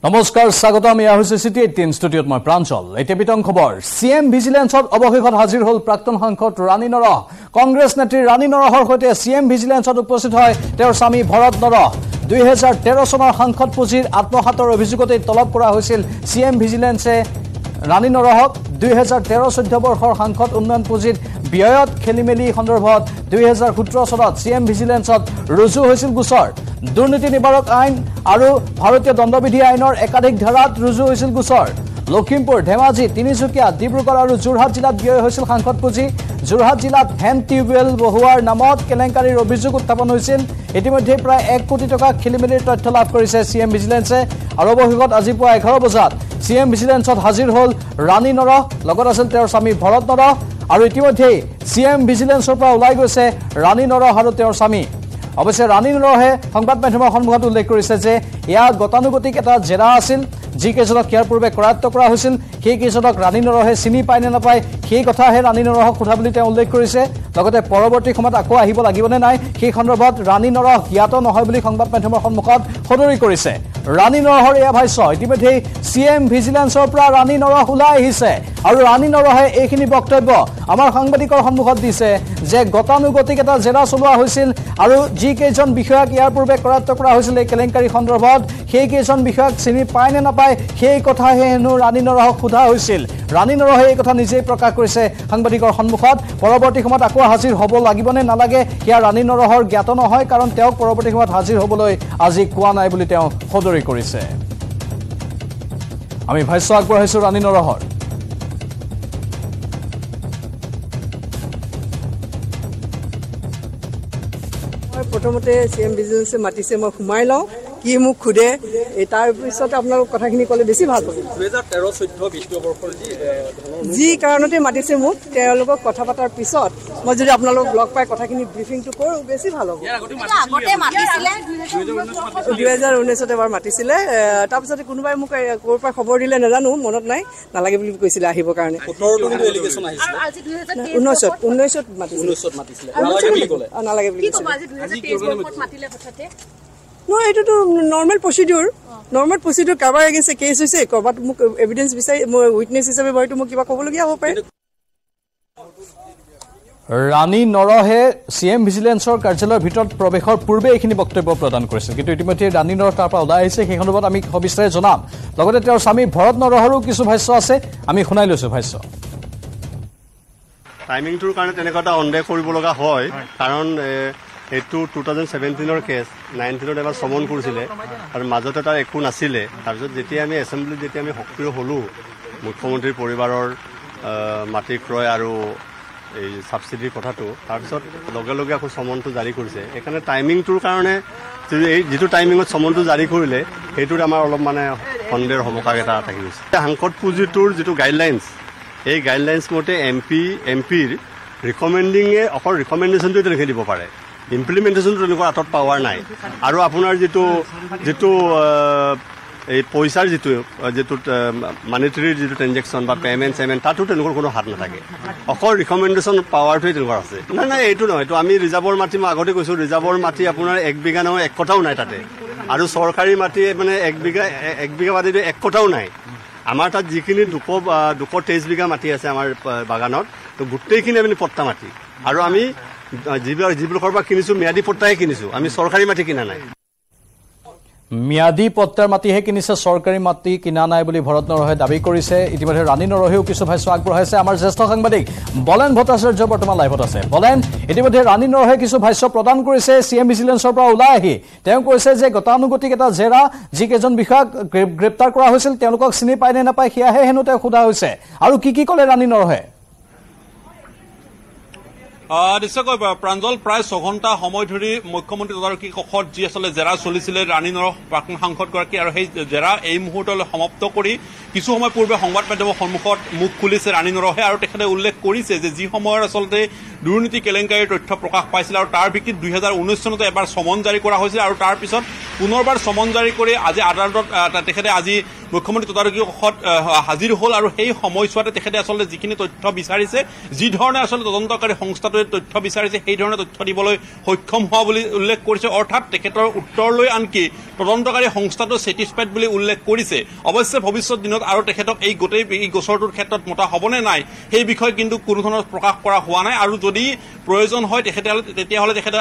নমস্কাৰ স্বাগতম ইয়া হৈছে সিটি 18 ষ্টুডিঅত মই প্ৰাঞ্জল এতিয়া বিতং খবৰ সিএম ভিজিলেন্সত অৱশেষত হাজিৰ হ'ল প্ৰাক্তন সাংসদ ৰাণী নৰহ কংগ্ৰেছ নেত্ৰী ৰাণী নৰহৰ সৈতে সিএম ভিজিলেন্সত উপস্থিত হয় তেওঁৰ স্বামী ভৰত নৰহ 2013 চনৰ সাংসদ পুঁজিৰ আত্মহাতৰ অভিযোগতে তলব কৰা হৈছিল সিএম ভিজিলেন্সে ৰাণী নৰহক 2013-14 বৰ্ষৰ সাংসদ উন্নয়ন পুঁজিৰ ব্যয়ত খেলিমেলি সন্দৰ্ভত 2017 চনত সিএম ভিজিলেন্সত ৰুজু হৈছিল গোচৰ দুৰ্নীতি নিবাৰক আইন আৰু ভাৰতীয় দণ্ডবিধি আইনৰ একাধিক ধাৰাত ৰুজু হৈছিল গোচৰ লখিমপুৰ ধেমাজি তিনিচুকীয়া ডিব্ৰুগড় আৰু যোৰহাট জিলাত ব্যয় হৈছিল সাংসদ পুঁজি যোৰহাট জিলাত হেণ্ড টিউবৱেল বহুৱাৰ নামত কেলেংকাৰীৰ অভিযোগ উত্থাপন হৈছিল ইতিমধ্যে প্ৰায় 1 কোটি টকা খেলিমেলিৰ তথ্য লাভ কৰিছে সিএম ভিজিলেন্সে আৰু অৱশেষত আজি পুৱা 11 বজাত সিএম ভিজিলেন্সত হাজিৰ হ'ল ৰাণী নৰহ লগত আছিল তেওঁৰ স্বামী ভৰত নৰহ আৰু ইতিমধ্যে সিএম ভিজিলেন্সৰ পৰা ওলাই গৈছে ৰাণী নৰহ আৰু তেওঁৰ স্বামী অৱশ্যে ৰাণী নৰহে সংবাদ মাধ্যমৰ সন্মুখত উল্লেখ কৰিছে যে এয়া গতানুগতিক এটা জেৰা আছিল যি কেইজনক ইয়াৰ পূৰ্বে কৰায়ত্ব কৰা হৈছিল সেই কেইজনক ৰাণী নৰহে চিনি পায় নে নাপায় সেই কথাহে ৰাণী নৰহক সোধা বুলি তেওঁ উল্লেখ কৰিছে লগতে পৰৱৰ্তী সময়ত আকৌ আহিব লাগিবনে নাই সেই সন্দৰ্ভত ৰাণী নৰহ জ্ঞাত নহয় বুলি সংবাদ মাধ্যমৰ সন্মুখত সদৰি কৰিছে ৰাণী নৰহৰ এয়া ভাষ্য ইতিমধ্যে সিএম ভিজিলেন্সৰ পৰা ৰাণী নৰহ ওলাই আহিছে আৰু ৰাণী নৰহে এইখিনি বক্তব্য আমাৰ সাংবাদিকৰ সন্মুখত দিছে যে গতানুগতিক এটা জেৰা চলোৱা হৈছিল আৰু যি কেইজন বিষয়াক ইয়াৰ পূৰ্বে কৰায়ত্ব কৰা হৈছিল এই কেলেংকাৰী সন্দৰ্ভত সেই কেইজন বিষয়াক চিনি পায় নে নাপায় সেই কথাহে হেনো ৰাণী নৰহক সোধা হৈছিল ৰাণী নৰহে এই কথা নিজেই প্ৰকাশ কৰিছে সাংবাদিকৰ সন্মুখত পৰৱৰ্তী সময়ত আকৌ হাজিৰ হ'ব লাগিবনে নালাগে সেয়া ৰাণী নৰহৰ জ্ঞাত নহয় কাৰণ তেওঁক পৰৱৰ্তী সময়ত হাজিৰ হ'বলৈ আজি কোৱা নাই বুলি তেওঁ সদৰি কৰিছে আমি ভাষ্য আগবঢ়াইছো ৰাণী নৰহৰ প্ৰথমতে সিএম ভিজিলেন্সে মাতিছে মই সোমাই লওঁ কি মোক খুদে তাৰ পিছত আপোনালোক কথাখিনি ক'লে বেছি ভাল পাব 2013-14 বৰ্ষৰ যি কাৰণতে মাতিছে মোক তেওঁলোকক কথা পতাৰ পিছত মই যদি আপোনালোক লগ পাই কথাখিনি ব্ৰিফিংটো কৰোঁ বেছি ভাল হ'ব 2019 এবাৰ মাতিছিলে তাৰপিছতে কোনোবাই মোক ক'ৰ পৰা খবৰ দিলে নাজানো মনত নাই নালাগে বুলি কৈছিলে আহিবৰ কাৰণে 19 মাতিছিলে নালাগে বুলি কৈছিলে নহয় এইটোতো নৰ্মেল প্ৰচিডিউৰ কাৰোবাৰ এগেইনষ্ট কেছ হৈছে ক'ৰবাত মোক এভিডেন্স বিচাৰি মই উইটনেছ হিচাপে হয়তো মোক কিবা ক'বলগীয়া হ'ব পাৰে ৰাণী নৰহে সিএম ভিজিলেন্সৰ কাৰ্যালয়ৰ ভিতৰত প্ৰৱেশৰ পূৰ্বে এইখিনি বক্তব্য প্ৰদান কৰিছিল কিন্তু ইতিমধ্যে ৰাণী নৰহ তাৰ পৰা ওলাই আহিছে সেই সন্দৰ্ভত আমি সবিস্তাৰে জনাম লগতে তেওঁৰ স্বামী ভৰত নৰহৰো কিছু ভাষ্য আছে আমি শুনাই লৈছো ভাষ্য টাইমিংটোৰ কাৰণে তেনেকুৱা এটা সন্দেহ কৰিব লগা হয় কাৰণ এইটো 2017ৰ কেছ 19ত এবাৰ সমন কৰিছিলে আৰু মাজতে তাৰ একো নাছিলে তাৰপিছত যেতিয়া আমি এছেম্বলিত যেতিয়া আমি সক্ৰিয় হ'লোঁ মুখ্যমন্ত্ৰীৰ পৰিবাৰৰ মাটি ক্ৰয় আৰু এই ছাবচিডিৰ কথাটো তাৰপিছত লগে লগে আকৌ সমনটো জাৰি কৰিছে সেইকাৰণে টাইমিংটোৰ কাৰণে এই যিটো টাইমিঙত সমনটো জাৰি কৰিলে সেইটোত আমাৰ অলপ মানে সন্দেহৰ সমকাক এটা থাকি গৈছে সাংসদ পুঁজিটোৰ যিটো গাইডলাইনছ এই গাইডলাইনছ মতে এমপিৰ ৰিকমেণ্ডিঙে অকল ৰিকমেণ্ডেশ্যনটোৱে তেনেকৈ দিব পাৰে ইমপ্লিমেণ্টেশ্যনটো তেনেকুৱা হাতত পাৱাৰ নাই আৰু আপোনাৰ যিটো এই পইচাৰ যিটো মানিটেৰীৰ যিটো ট্ৰেঞ্জেকশ্যন বা পে'মেণ্ট তাতো তেনেকুৱা কোনো হাত নাথাকে অকল ৰিকমেণ্ডেশ্যন পাৱাৰটোৱে তেনেকুৱা আছে নাই এইটো নহয় এইটো আমি ৰিজাৰ্ভৰ মাটি মই আগতে কৈছোঁ ৰিজাৰ্ভৰ মাটি আপোনাৰ 1 বিঘা নহয় 1 কটাও নাই তাতে আৰু চৰকাৰী মাটি মানে 1 বিঘা মাটিটো 1 কটাও নাই আমাৰ তাত যিখিনি 223 বিঘা মাটি আছে আমাৰ বাগানত তো গোটেইখিনি আমি পট্টা মাটি আৰু আমি যিবিলাকৰ পৰা কিনিছোঁ ম্যাদী পট্টাহে কিনিছোঁ আমি চৰকাৰী মাটি কিনা নাই ম্যাদী পট্টাৰ মাটিহে কিনিছে চৰকাৰী মাটি কিনা নাই বুলি ভৰত নৰহে দাবী কৰিছে ইতিমধ্যে ৰাণী নৰহেও কিছু ভাষ্য আগবঢ়াইছে আমাৰ জ্যেষ্ঠ সাংবাদিক বলেন ভট্টাচাৰ্য বৰ্তমান লাইভত আছে বলেন ইতিমধ্যে ৰাণী নৰহে কিছু ভাষ্য প্ৰদান কৰিছে সিএম ভিজিলেন্সৰ পৰা ওলাই আহি তেওঁ কৈছে যে গতানুগতিক এটা জেৰা যি কেইজন বিষয়াক গ্ৰেপ্তাৰ কৰা হৈছিল তেওঁলোকক চিনি পায় নে নাপায় সেয়াহে হেনো তেওঁ সোধা হৈছে আৰু কি ক'লে ৰাণী নৰহে নিশ্চয়কৈ প্ৰাঞ্জল প্ৰায় 6 ঘণ্টা সময় ধৰি মুখ্যমন্ত্ৰী তদাৰকী কক্ষত যি আচলতে জেৰা চলিছিলে ৰাণী নৰহ প্ৰাক্তন সাংসদগৰাকী আৰু সেই জেৰা এই মুহূৰ্তলৈ সমাপ্ত কৰি কিছু সময় পূৰ্বে সংবাদ মাধ্যমৰ সন্মুখত মুখ খুলিছে ৰাণী নৰহে আৰু তেখেতে উল্লেখ কৰিছে যে যি সময়ত আচলতে দুৰ্নীতি কেলেংকাৰীৰ তথ্য প্ৰকাশ পাইছিল আৰু তাৰ ভিত্তিত 2019 চনতে এবাৰ সমন জাৰি কৰা হৈছিল আৰু তাৰ পিছত পুনৰবাৰ সমন জাৰি কৰি আজি আদালতত তেখেতে আজি মুখ্যমন্ত্ৰী তদাৰকী কক্ষত হাজিৰ হ'ল আৰু সেই সময়ছোৱাতে তেখেতে আচলতে যিখিনি তথ্য বিচাৰিছে যি ধৰণে আচলতে তদন্তকাৰী সংস্থাটোৱে তথ্য বিচাৰিছে সেই ধৰণে তথ্য দিবলৈ সক্ষম হোৱা বুলি উল্লেখ কৰিছে অৰ্থাৎ তেখেতৰ উত্তৰলৈ আনকি তদন্তকাৰী সংস্থাটো ছেটিছফাইড বুলি উল্লেখ কৰিছে অৱশ্যে ভৱিষ্যত দিনত আৰু তেখেতক এই গোটেই এই গোচৰটোৰ ক্ষেত্ৰত মতা হ'বনে নাই সেই বিষয়ে কিন্তু কোনো ধৰণৰ প্ৰকাশ কৰা হোৱা নাই আৰু যদি প্ৰয়োজন হয় তেতিয়াহ'লে তেখেতে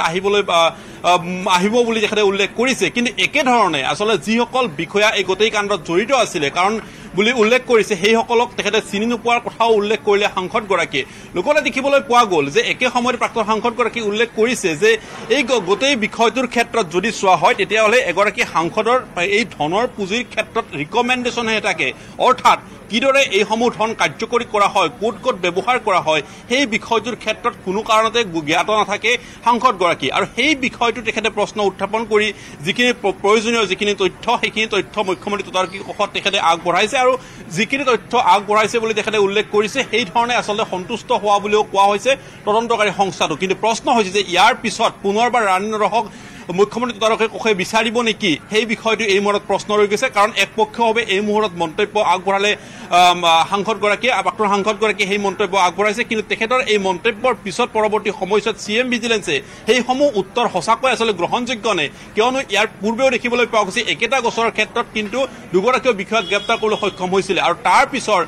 আহিব বুলি তেখেতে উল্লেখ কৰিছে কিন্তু একেধৰণে আচলতে যিসকল বিষয়া এই গোটেই কাণ্ডত জড়িত আছিলে কাৰণ বুলি উল্লেখ কৰিছে সেইসকলক তেখেতে চিনি নোপোৱাৰ কথাও উল্লেখ কৰিলে সাংসদগৰাকীয়ে লোকলে দেখিবলৈ পোৱা গ'ল যে একে সময়তে প্ৰাক্তন সাংসদগৰাকী উল্লেখ কৰিছে যে এই গোটেই বিষয়টোৰ ক্ষেত্ৰত যদি চোৱা হয় তেতিয়াহ'লে এগৰাকী সাংসদৰ এই ধনৰ পুঁজিৰ ক্ষেত্ৰত ৰিকমেণ্ডেশ্যনহে থাকে অৰ্থাৎ কিদৰে এইসমূহ ধন কাৰ্যকৰী কৰা হয় ক'ত ক'ত ব্যৱহাৰ কৰা হয় সেই বিষয়টোৰ ক্ষেত্ৰত কোনো কাৰণতে জ্ঞাত নাথাকে সাংসদগৰাকী আৰু সেই বিষয়টো তেখেতে প্ৰশ্ন উত্থাপন কৰি যিখিনি প্ৰয়োজনীয় যিখিনি তথ্য সেইখিনি তথ্য মুখ্যমন্ত্ৰী তদাৰকী কক্ষত তেখেতে আগবঢ়াইছে আৰু যিখিনি তথ্য আগবঢ়াইছে বুলি তেখেতে উল্লেখ কৰিছে সেই ধৰণে আচলতে সন্তুষ্ট হোৱা বুলিও কোৱা হৈছে তদন্তকাৰী সংস্থাটো কিন্তু প্ৰশ্ন হৈছে যে ইয়াৰ পিছত পুনৰবাৰ ৰাণী নৰহক মুখ্যমন্ত্ৰী তদাৰকী কক্ষই বিচাৰিব নেকি সেই বিষয়টো এই মুহূৰ্তত প্ৰশ্ন ৰৈ গৈছে কাৰণ একপক্ষীয়ভাৱে এই মুহূৰ্তত মন্তব্য আগবঢ়ালে সাংসদগৰাকীয়ে প্ৰাক্তন সাংসদগৰাকীয়ে সেই মন্তব্য আগবঢ়াইছে কিন্তু তেখেতৰ এই মন্তব্যৰ পিছত পৰৱৰ্তী সময়ছোৱাত CM ভিজিলেন্সে সেইসমূহ উত্তৰ সঁচাকৈ আচলতে গ্ৰহণযোগ্য নে কিয়নো ইয়াৰ পূৰ্বেও দেখিবলৈ পোৱা গৈছে একেটা গোচৰৰ ক্ষেত্ৰত কিন্তু দুগৰাকীও বিষয়াক গ্ৰেপ্তাৰ কৰিবলৈ সক্ষম হৈছিলে আৰু তাৰ পিছৰ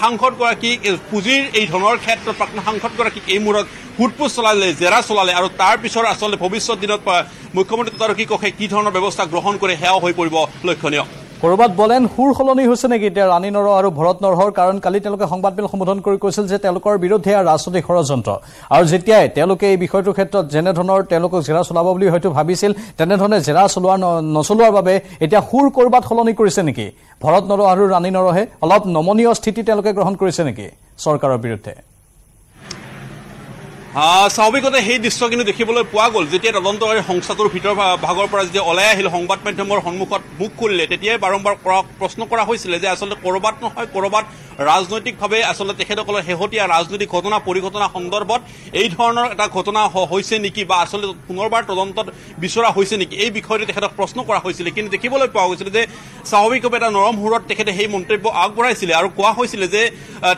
সাংসদগৰাকী পুঁজিৰ এই ধনৰ ক্ষেত্ৰত প্ৰাক্তন সাংসদগৰাকীক এই মূৰত সোধপোছ চলালে জেৰা চলালে আৰু তাৰ পিছৰ আচলতে ভৱিষ্যত দিনত মুখ্যমন্ত্ৰী তদাৰকী কক্ষে কি ধৰণৰ ব্যৱস্থা গ্ৰহণ কৰে সেয়াও হৈ পৰিব লক্ষণীয় কৰবাত বলেন সুৰ সলনি হৈছে নেকি এতিয়া ৰাণী নৰহ আৰু ভৰত নৰহৰ কাৰণ কালি তেওঁলোকে সংবাদমেল সম্বোধন কৰি কৈছিল যে তেওঁলোকৰ বিৰুদ্ধে ৰাজনৈতিক ষড়যন্ত্ৰ আৰু যেতিয়াই তেওঁলোকে এই বিষয়টোৰ ক্ষেত্ৰত যেনে ধৰণৰ তেওঁলোকক জেৰা চলাব বুলি হয়তো ভাবিছিল তেনেধৰণে জেৰা নচলোৱাৰ বাবে এতিয়া সুৰ কৰবাত সলনি কৰিছে নেকি ভৰত নৰহ আৰু ৰাণী নৰহে অলপ নমনীয় স্থিতি তেওঁলোকে গ্ৰহণ কৰিছে নেকি চৰকাৰৰ বিৰুদ্ধে স্বাভাৱিকতে সেই দৃশ্য কিন্তু দেখিবলৈ পোৱা গ'ল যেতিয়া তদন্তকাৰী সংস্থাটোৰ ভিতৰ ভাগৰ পৰা যেতিয়া ওলাই আহিল সংবাদ মাধ্যমৰ সন্মুখত মুখ খুলিলে তেতিয়াই বাৰম্বাৰ প্ৰশ্ন কৰা হৈছিলে যে আচলতে ক'ৰবাত নহয় ক'ৰবাত ৰাজনৈতিকভাৱে আচলতে তেখেতসকলৰ শেহতীয়া ৰাজনৈতিক ঘটনা পৰিঘটনা সন্দৰ্ভত এই ধৰণৰ এটা ঘটনা হৈছে নেকি বা আচলতে পুনৰবাৰ তদন্তত বিচৰা হৈছে নেকি এই বিষয়টো তেখেতক প্ৰশ্ন কৰা হৈছিলে কিন্তু দেখিবলৈ পোৱা গৈছিলে যে স্বাভাৱিকভাৱে এটা নৰম সুৰত তেখেতে সেই মন্তব্য আগবঢ়াইছিলে আৰু কোৱা হৈছিলে যে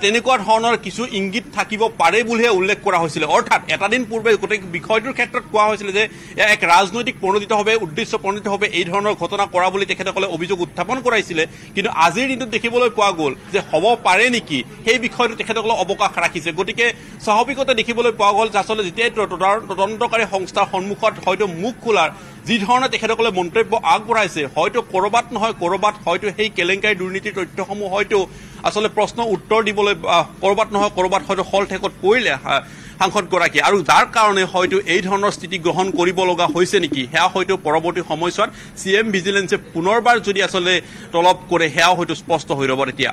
তেনেকুৱা ধৰণৰ কিছু ইংগিত থাকিব পাৰে বুলিহে উল্লেখ কৰা হৈছিলে অৰ্থাৎ এটা দিন পূৰ্বে গোটেই বিষয়টোৰ ক্ষেত্ৰত কোৱা হৈছিলে যে এক ৰাজনৈতিক প্ৰণোদিতভাৱে উদ্দেশ্য প্ৰণোদিতভাৱে এই ধৰণৰ ঘটনা কৰা বুলি তেখেতসকলে অভিযোগ উত্থাপন কৰাইছিলে কিন্তু আজিৰ দিনটোত দেখিবলৈ পোৱা গ'ল যে হ'ব পাৰে নেকি সেই বিষয়টো তেখেতসকলে অৱকাশ ৰাখিছে গতিকে স্বাভাৱিকতে দেখিবলৈ পোৱা গ'ল যে আচলতে যেতিয়াই তদন্তকাৰী সংস্থাৰ সন্মুখত হয়তো মুখ খোলাৰ যি ধৰণে তেখেতসকলে মন্তব্য আগবঢ়াইছে হয়তো ক'ৰবাত নহয় ক'ৰবাত হয়তো সেই কেলেংকাৰী দুৰ্নীতিৰ তথ্যসমূহ হয়তো আচলতে প্ৰশ্ন উত্তৰ দিবলৈ ক'ৰবাত নহয় ক'ৰবাত হয়তো হল ঠেকত পৰিলে সাংসদগৰাকী আৰু যাৰ কাৰণে হয়তো এই ধৰণৰ স্থিতি গ্ৰহণ কৰিব লগা হৈছে নেকি সেয়া হয়তো পৰৱৰ্তী সময়ছোৱাত CM ভিজিলেন্সে পুনৰবাৰ যদি আচলতে তলব কৰে সেয়া হয়তো স্পষ্ট হৈ ৰ'ব তেতিয়া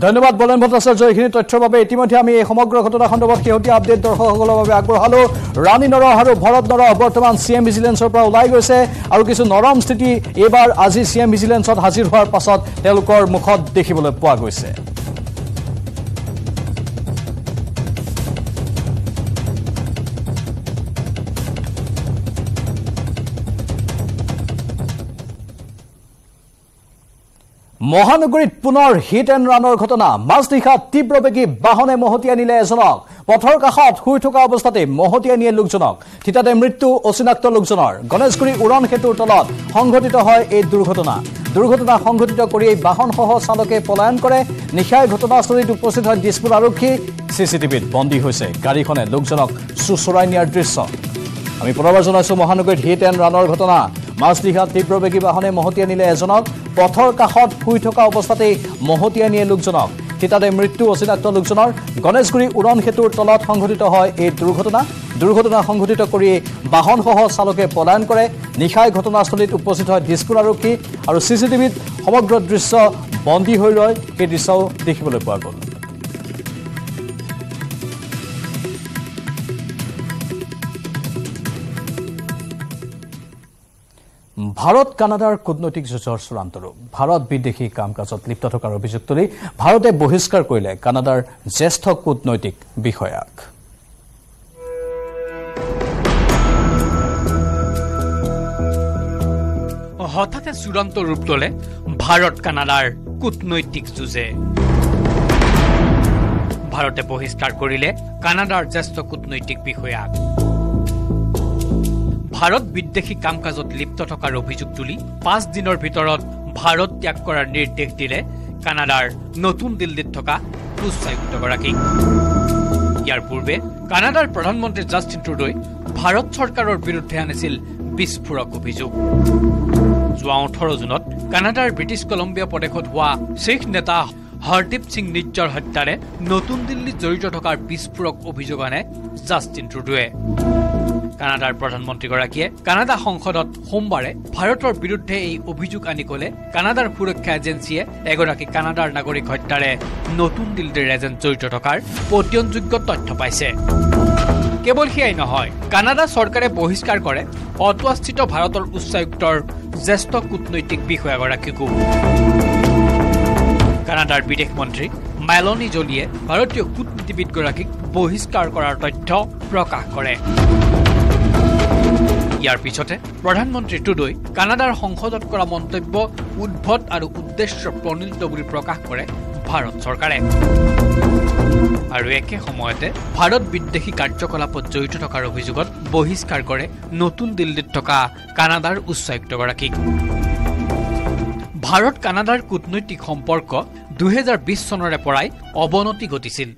ধন্যবাদ বলেন ভট্টাচাৰ্য এইখিনি তথ্যৰ বাবে ইতিমধ্যে আমি এই সমগ্ৰ ঘটনা সন্দৰ্ভত শেহতীয়া আপডেট দৰ্শকসকলৰ বাবে আগবঢ়ালো ৰাণী নৰহ আৰু ভৰত নৰহ বৰ্তমান CM ভিজিলেন্সৰ পৰা ওলাই গৈছে আৰু কিছু নৰম স্থিতি এইবাৰ আজি CM ভিজিলেন্সত হাজিৰ হোৱাৰ পাছত তেওঁলোকৰ মুখত দেখিবলৈ পোৱা গৈছে মহানগৰীত পুনৰ হিট এণ্ড ৰানৰ ঘটনা মাজনিশা তীব্ৰবেগী বাহনে মহতিয়াই নিলে এজনক পথৰ কাষত শুই থকা অৱস্থাতে মহতিয়াই নিয়ে লোকজনক থিতাতে মৃত্যু অচিনাক্ত লোকজনৰ গণেশগুৰি উৰণ সেতুৰ তলত সংঘটিত হয় এই দুৰ্ঘটনা সংঘটিত কৰি এই বাহনসহ চালকে পলায়ন কৰে নিশাই ঘটনাস্থলীত উপস্থিত হয় দিছপুৰ আৰক্ষী CCTVত বন্দী হৈছে গাড়ীখনে লোকজনক চুচৰাই নিয়াৰ দৃশ্য আমি পুনৰবাৰ জনাইছো মহানগৰীত হিট এণ্ড ৰানৰ ঘটনা মাজনিশা তীব্ৰবেগী বাহনে মহতিয়াই নিলে এজনক পথৰ কাষত শুই থকা অৱস্থাতেই মহতিয়াই নিয়ে লোকজনক থিতাতে মৃত্যু অচিনাক্ত লোকজনৰ গণেশগুৰি উৰণ সেতুৰ তলত সংঘটিত হয় এই দুৰ্ঘটনা সংঘটিত কৰি বাহনসহ চালকে পলায়ন কৰে নিশাই ঘটনাস্থলীত উপস্থিত হয় দিছপুৰ আৰক্ষী আৰু CCTVত সমগ্ৰ দৃশ্য বন্দী হৈ ৰয় এই দৃশ্যও দেখিবলৈ পোৱা গ'ল ভাৰত কানাডাৰ কূটনৈতিক যুঁজৰ চূড়ান্ত ৰূপ ভাৰত বিদেশী কাম কাজত লিপ্ত থকাৰ অভিযোগ তুলি ভাৰতে বহিষ্কাৰ কৰিলে কানাডাৰ জ্যেষ্ঠ কূটনৈতিক বিষয়াক হঠাতে চূড়ান্ত ৰূপ ল'লে ভাৰত কানাডাৰ কূটনৈতিক যুঁজে ভাৰতে বহিষ্কাৰ কৰিলে কানাডাৰ জ্যেষ্ঠ কূটনৈতিক বিষয়াক ভাৰত বিদ্বেষী কাম কাজত লিপ্ত থকাৰ অভিযোগ তুলি 5 দিনৰ ভিতৰত ভাৰত ত্যাগ কৰাৰ নিৰ্দেশ দিলে কানাডাৰ নতুন দিল্লীত থকা উচ্চায়ুক্তগৰাকীক ইয়াৰ পূৰ্বে কানাডাৰ প্ৰধানমন্ত্ৰী জাষ্টিন ট্ৰুডোই ভাৰত চৰকাৰৰ বিৰুদ্ধে আনিছিল বিস্ফোৰক অভিযোগ যোৱা 18 জুনত কানাডাৰ ব্ৰিটিছ কলম্বিয়া প্ৰদেশত হোৱা শিখ নেতা হৰদীপ সিং নিজ্জৰ হত্যাৰে নতুন দিল্লীত জড়িত থকাৰ বিস্ফোৰক অভিযোগ আনে জাষ্টিন ট্ৰুডোৱে কানাডাৰ প্ৰধানমন্ত্ৰীগৰাকীয়ে কানাডা সংসদত সোমবাৰে ভাৰতৰ বিৰুদ্ধে এই অভিযোগ আনি ক'লে কানাডাৰ সুৰক্ষা এজেন্সিয়ে এগৰাকী কানাডাৰ নাগৰিক হত্যাৰে নতুন দিল্লীৰ এজেণ্ট জড়িত থকাৰ পতিয়নযোগ্য তথ্য পাইছে কেৱল সেয়াই নহয় কানাডা চৰকাৰে বহিষ্কাৰ কৰে অটোৱাস্থিত ভাৰতৰ উচ্চায়ুক্তৰ জ্যেষ্ঠ কূটনৈতিক বিষয়াগৰাকীকো কানাডাৰ বিদেশ মন্ত্ৰী মেলনী জলিয়ে ভাৰতীয় কূটনীতিবিদগৰাকীক বহিষ্কাৰ কৰাৰ তথ্য প্ৰকাশ কৰে ইয়াৰ পিছতে প্ৰধানমন্ত্ৰী ট্ৰুডোই কানাডাৰ সংসদত কৰা মন্তব্য উদ্ভট আৰু উদ্দেশ্য প্ৰণোদিত বুলি প্ৰকাশ কৰে ভাৰত চৰকাৰে আৰু একে সময়তে ভাৰত বিদ্বেষী কাৰ্যকলাপত জড়িত থকাৰ অভিযোগত বহিষ্কাৰ কৰে নতুন দিল্লীত থকা কানাডাৰ উচ্চায়ুক্তগৰাকীক ভাৰত কানাডাৰ কূটনৈতিক সম্পৰ্ক 2020 চনৰে পৰাই অৱনতি ঘটিছিল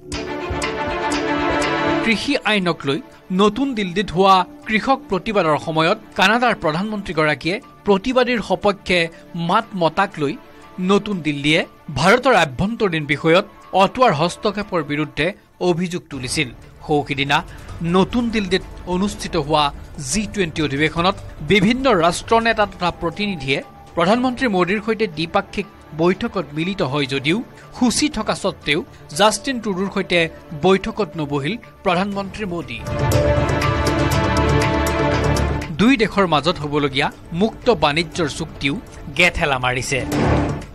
কৃষি আইনক লৈ নতুন দিল্লীত হোৱা কৃষক প্ৰতিবাদৰ সময়ত কানাডাৰ প্ৰধানমন্ত্ৰীগৰাকীয়ে প্ৰতিবাদীৰ সপক্ষে মাত মতাক লৈ নতুন দিল্লীয়ে ভাৰতৰ আভ্যন্তৰীণ বিষয়ত অটোৱাৰ হস্তক্ষেপৰ বিৰুদ্ধে অভিযোগ তুলিছিল সৌখিদিনা নতুন দিল্লীত অনুষ্ঠিত হোৱা G20 অধিৱেশনত বিভিন্ন ৰাষ্ট্ৰনেতা তথা প্ৰতিনিধিয়ে প্ৰধানমন্ত্ৰী মোদীৰ সৈতে দ্বিপাক্ষিক বৈঠকত মিলিত হয় যদিও খুচি থকা সত্ত্বেও জাষ্টিন ট্ৰুডোৰ সৈতে বৈঠকত নবহিল প্ৰধানমন্ত্ৰী মোদী দুই দেশৰ মাজত হ'বলগীয়া মুক্ত বাণিজ্যৰ চুক্তিও গেঠেলা মাৰিছে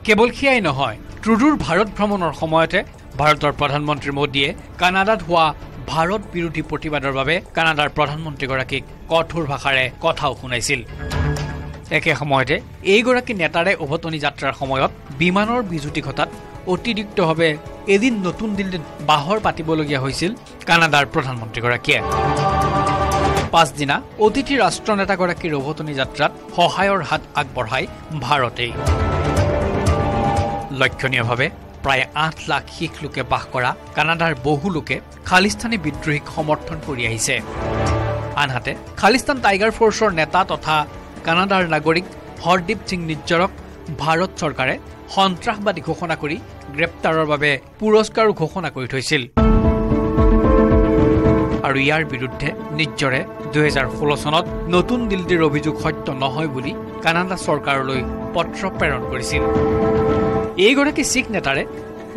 কেৱল সেয়াই নহয় ট্ৰুডোৰ ভাৰত ভ্ৰমণৰ সময়তে ভাৰতৰ প্ৰধানমন্ত্ৰী মোদীয়ে কানাডাত হোৱা ভাৰত বিৰোধী প্ৰতিবাদৰ বাবে কানাডাৰ প্ৰধানমন্ত্ৰীগৰাকীক কঠোৰ ভাষাৰে কথাও শুনাইছিল একে সময়তে এইগৰাকী নেতাৰে উভতনি যাত্ৰাৰ সময়ত বিমানৰ বিজুতি ঘটাত অতিৰিক্তভাৱে এদিন নতুন দিল্লীত বাহৰ পাতিবলগীয়া হৈছিল কানাডাৰ প্ৰধানমন্ত্ৰীগৰাকীয়ে 5 দিনা অতিথি ৰাষ্ট্ৰনেতাগৰাকীৰ উভতনি যাত্ৰাত সহায়ৰ হাত আগবঢ়াই ভাৰতেই লক্ষণীয়ভাৱে প্ৰায় 8 লাখ শিখ লোকে বাস কৰা কানাডাৰ বহু লোকে খালিস্তানী বিদ্ৰোহীক সমৰ্থন কৰি আহিছে আনহাতে খালিস্তান টাইগাৰ ফ'ৰ্চৰ নেতা তথা কানাডাৰ নাগৰিক হৰদীপ সিং নিজ্জৰক ভাৰত চৰকাৰে সন্ত্ৰাসবাদী ঘোষণা কৰি গ্ৰেপ্তাৰৰ বাবে পুৰস্কাৰো ঘোষণা কৰি থৈছিল আৰু ইয়াৰ বিৰুদ্ধে নিজ্জৰে 2016 চনত নতুন দিল্লীৰ অভিযোগ সত্য নহয় বুলি কানাডা চৰকাৰলৈ পত্ৰ প্ৰেৰণ কৰিছিল এইগৰাকী শিখ নেতাৰে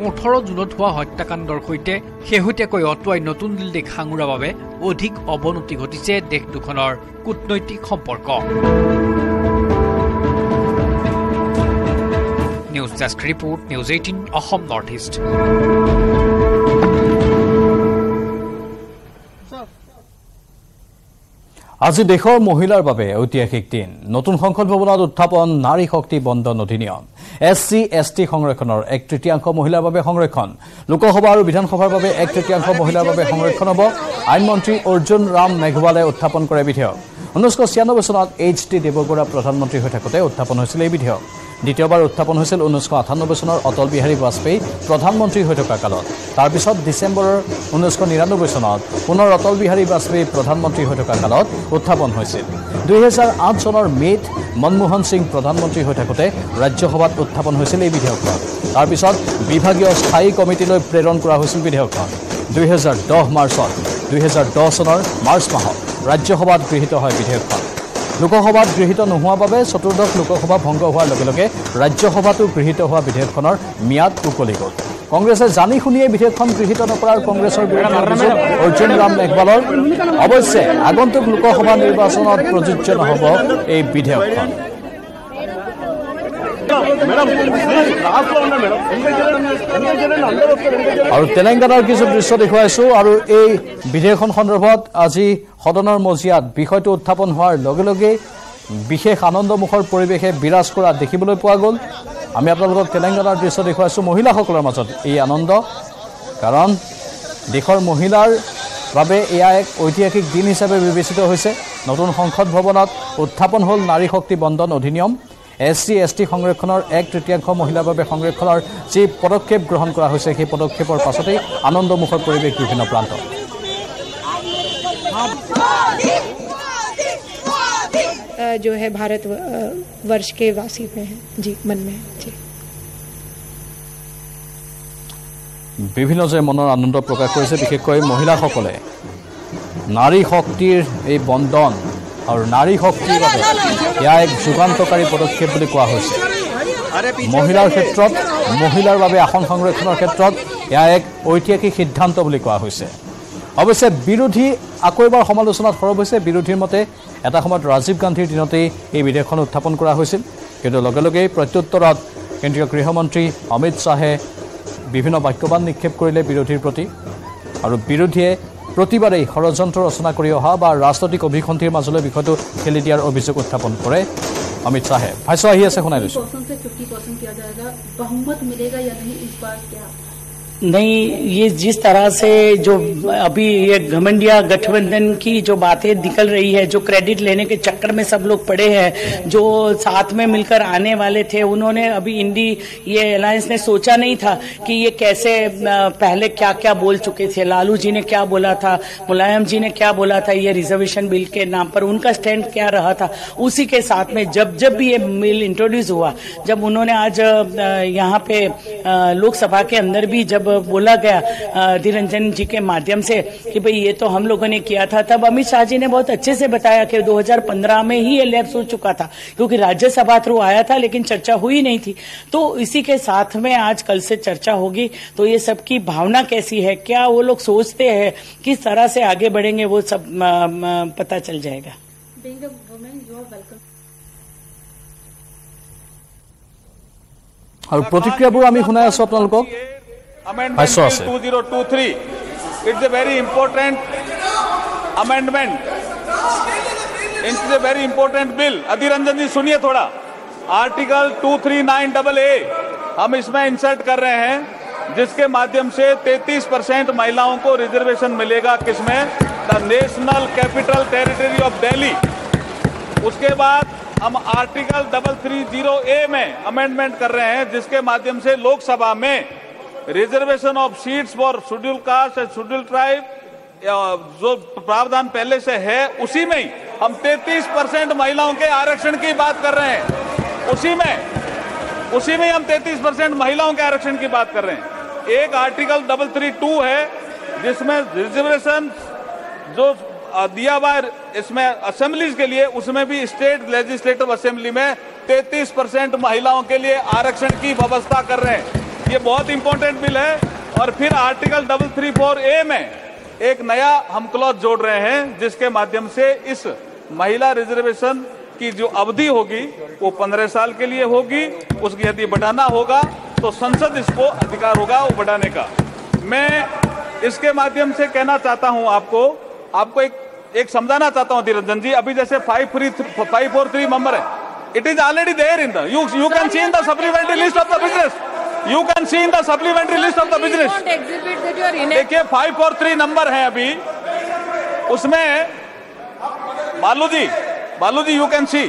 18 জুনত হোৱা হত্যাকাণ্ডৰ সৈতে শেহতীয়াকৈ অটোৱাই নতুন দিল্লীক সাঙুৰাৰ বাবে অধিক অৱনতি ঘটিছে দেশ দুখনৰ কূটনৈতিক সম্পৰ্ক news desk report news 18 Assam north east আজি দেশৰ মহিলাৰ বাবে ঐতিহাসিক দিন নতুন সংসদ ভৱনত উত্থাপন নাৰী শক্তি বন্ধন অধিনিয়ম SC/ST সংৰক্ষণৰ 1/3 মহিলাৰ বাবে সংৰক্ষণ লোকসভা আৰু বিধানসভাৰ বাবে 1/3 মহিলাৰ বাবে সংৰক্ষণ হ'ব আইনমন্ত্ৰী অৰ্জুন ৰাম মেঘৱালে উত্থাপন কৰে বিধেয়ক 1996 চনত HT দেৱগৌড়া প্ৰধানমন্ত্ৰী হৈ থাকোঁতে উত্থাপন হৈছিল এই বিধেয়ক দ্বিতীয়বাৰ উত্থাপন হৈছিল 1998 চনৰ অটল বিহাৰী বাজপেয়ী প্ৰধানমন্ত্ৰী হৈ থকা কালত তাৰ পিছত ডিচেম্বৰৰ 1999 চনত পুনৰ অটল বিহাৰী বাজপেয়ী প্ৰধানমন্ত্ৰী হৈ থকা কালত উত্থাপন হৈছিল 2008 চনৰ মে'ত মনমোহন সিং প্ৰধানমন্ত্ৰী হৈ থাকোঁতে ৰাজ্যসভাত উত্থাপন হৈছিল এই বিধেয়কখন তাৰ পিছত বিভাগীয় স্থায়ী কমিটিলৈ প্ৰেৰণ কৰা হৈছিল বিধেয়কখন 2010 চনৰ মাৰ্চ মাহত ৰাজ্যসভাত গৃহীত হয় বিধেয়কখন লোকসভাত গৃহীত নোহোৱাৰ বাবে চতুৰ্দশ লোকসভা ভংগ হোৱাৰ লগে লগে ৰাজ্যসভাতো গৃহীত হোৱা বিধেয়কখনৰ ম্যাদ উকলি গ'ল কংগ্ৰেছে জানি শুনিয়ে বিধেয়কখন গৃহীত নকৰাৰ কংগ্ৰেছৰ বিৰুদ্ধে অভিযোগ অৰ্জুন ৰাম মেঘৱালৰ অৱশ্যে আগন্তুক লোকসভা নিৰ্বাচনত প্ৰযোজ্য নহ'ব এই বিধেয়কখন আৰু তেলেংগানাৰ কিছু দৃশ্য দেখুৱাইছোঁ আৰু এই বিধেয়কখন সন্দৰ্ভত আজি সদনৰ মজিয়াত বিষয়টো উত্থাপন হোৱাৰ লগে লগে বিশেষ আনন্দমুখৰ পৰিৱেশে বিৰাজ কৰা দেখিবলৈ পোৱা গ'ল। আমি আপোনালোকক তেলেংগানাৰ দৃশ্য দেখুৱাইছোঁ মহিলাসকলৰ মাজত এই আনন্দ, কাৰণ দেশৰ মহিলাৰ বাবে এয়া এক ঐতিহাসিক দিন হিচাপে বিবেচিত হৈছে। নতুন সংসদ ভৱনত উত্থাপন হ'ল নাৰী শক্তি বন্দন অধিনিয়ম। SC/ST সংৰক্ষণৰ 1/3 মহিলাৰ বাবে সংৰক্ষণৰ যি পদক্ষেপ গ্ৰহণ কৰা হৈছে সেই পদক্ষেপৰ পাছতেই আনন্দমুখৰ পৰিৱেশ বিভিন্ন প্ৰান্তত। जो है भारत वर्ष के वासी में है जी, मन में है जी। বিভিন্ন যে মনৰ আনন্দ প্ৰকাশ কৰিছে, বিশেষকৈ মহিলাসকলে নাৰী শক্তিৰ এই বন্ধন আৰু নাৰী শক্তিৰ বাবে এয়া এক যুগান্তকাৰী পদক্ষেপ বুলি কোৱা হৈছে। মহিলাৰ ক্ষেত্ৰত, মহিলাৰ বাবে আসন সংৰক্ষণৰ ক্ষেত্ৰত এয়া এক ঐতিহাসিক সিদ্ধান্ত বুলি কোৱা হৈছে। অৱশ্যে বিৰোধী আকৌ এবাৰ সমালোচনাত সৰব হৈছে। বিৰোধীৰ মতে এটা সময়ত ৰাজীৱ গান্ধীৰ দিনতেই এই বিধেয়কখন উত্থাপন কৰা হৈছিল, কিন্তু লগে লগেই প্ৰত্যুত্তৰত কেন্দ্ৰীয় গৃহমন্ত্ৰী অমিত শ্বাহে বিভিন্ন বাক্যবান নিক্ষেপ কৰিলে বিৰোধীৰ প্ৰতি, আৰু বিৰোধীয়ে প্ৰতিবাৰেই ষড়যন্ত্ৰ ৰচনা কৰি অহা বা ৰাজনৈতিক অভিসন্ধিৰ মাজলৈ বিষয়টো ঠেলি দিয়াৰ অভিযোগ উত্থাপন কৰে অমিত শ্বাহে। ভাষ্য আহি আছে, শুনাই দিছোঁ। नहीं, ये जिस तरह से जो अभी ये घमंडिया गठबंधन की जो बातें निकल रही है, जो क्रेडिट लेने के चक्कर में सब लोग पड़े हैं, जो साथ में मिलकर आने वाले थे, उन्होंने अभी इंडी ये अलायंस ने सोचा नहीं था कि ये कैसे पहले क्या क्या बोल चुके थे। लालू जी ने क्या बोला था, मुलायम जी ने क्या बोला था ये रिजर्वेशन बिल के नाम पर, उनका स्टैंड क्या रहा था। उसी के साथ में जब भी ये बिल इंट्रोड्यूस हुआ, जब उन्होंने आज यहाँ पे लोकसभा के अंदर भी जब बोला गया अधीर रंजन जी के माध्यम से कि भाई ये तो हम लोगों ने किया था, तब अमित शाह जी ने बहुत अच्छे से बताया कि 2015 में ही ये लैप्स हो चुका था, क्योंकि राज्यसभा थ्रू आया था लेकिन चर्चा हुई नहीं थी। तो इसी के साथ में आज कल से चर्चा होगी, तो ये सबकी भावना कैसी है, क्या वो लोग सोचते हैं, किस तरह से आगे बढ़ेंगे, वो सब पता चल जाएगा। আৰু প্ৰতিক্ৰিয়াবোৰ আমি শুনাই আছোঁ আপোনালোকক। Amendment Bill 2023. It's a very important amendment. It's a very important bill. Adhir Ranjan जी सुनिए थोड़ा। आर्टिकल 239AA हम इसमें इंसर्ट कर रहे हैं, जिसके माध्यम से 33% महिलाओं को रिजर्वेशन मिलेगा। किसमें? The national capital territory of Delhi. उसके बाद हम आर्टिकल 330A में अमेंडमेंट कर रहे हैं, जिसके माध्यम से लोकसभा में reservation of seats for schedule caste and schedule tribe जो प्रावधान पहले से है, उसी में ही हम 33% महिलाओं के आरक्षण की बात कर रहे हैं। उसी में हम 33% महिलाओं के आरक्षण की बात कर रहे हैं। एक आर्टिकल 332 है, जिसमें रिजर्वेशन जो दिया हुआ इसमें असेंबलीज के लिए, उसमें भी स्टेट लेजिस्लेटिव असेंबली में 33% महिलाओं के लिए आरक्षण की व्यवस्था कर रहे हैं। ये बहुत इंपॉर्टेंट बिल है। और फिर आर्टिकल 334A में एक नया हम क्लॉज जोड़ रहे हैं, जिसके माध्यम से इस महिला रिजर्वेशन की जो अवधि होगी वो 15 साल के लिए होगी। उसकी यदि बढ़ाना होगा तो संसद इसको अधिकार होगा वो बढ़ाने का। मैं इसके माध्यम से कहना चाहता हूं, आपको एक समझाना चाहता हूं अधीर रंजन जी। अभी जैसे 543 मेंबर है, it is already there in the you can see in the supplementary list of the business. You can see in the supplementary list of the business. देखिए 543 नंबर है अभी, उसमें बालू जी you can see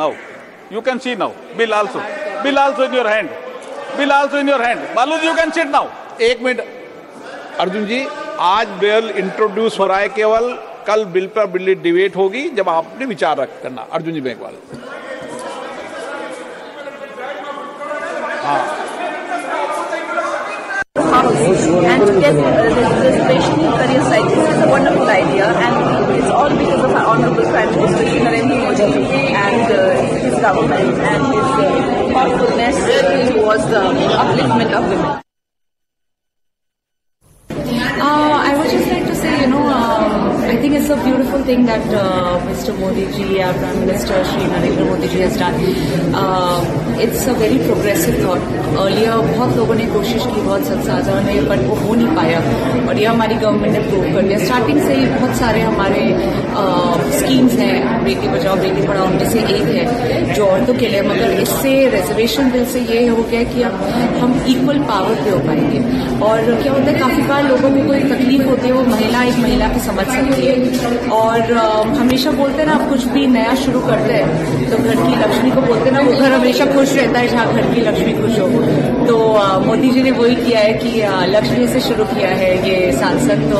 now, bill also in your hand, बालू जी you can see it now। एक minute Arjun जी, आज bill introduce हो रहा है, केवल कल बिल पर बिल डिबेट होगी, जब आपने विचार करना। अर्जुन जी बेंकवाल। And to get reservation career cycle is a wonderful idea, and it's all because of our Honorable Prime Minister Shri Narendra Modi and his government and his thoughtfulness towards the upliftment of women. I would just like to say, I think it's a beautiful thing that Mr. Modi ji, our Prime Minister Shri Narendra Modi ji has done. it's a very progressive thought. Earlier बहुत लोगों ने कोशिश की, बहुत संसाधनों ने, but वो हो नहीं पाया और ये हमारी गवर्नमेंट ने प्रूव कर दिया. स्टार्टिंग से ही बहुत सारे हमारे स्कीम्स हैं, बेटी बचाओ बेटी पढ़ाओ, उनमें से एक है जो औरतों के लिए, मगर इससे रिजर्वेशन बिल से ये हो गया कि अब हम इक्वल पावर पे हो पाएंगे. और क्या होता है, काफी बार लोगों को कोई तकलीफ होती है, वो महिला एक महिला की समझ सकती है. और हमेशा बोलते हैं ना, आप कुछ भी नया शुरू करते हैं तो घर की लक्ष्मी को बोलते हैं ना, वो घर हमेशा खुश रहता है जहाँ घर की लक्ष्मी खुश हो. तो मोदी जी ने वही किया है कि लक्ष्मी से शुरू किया है ये सांसद. तो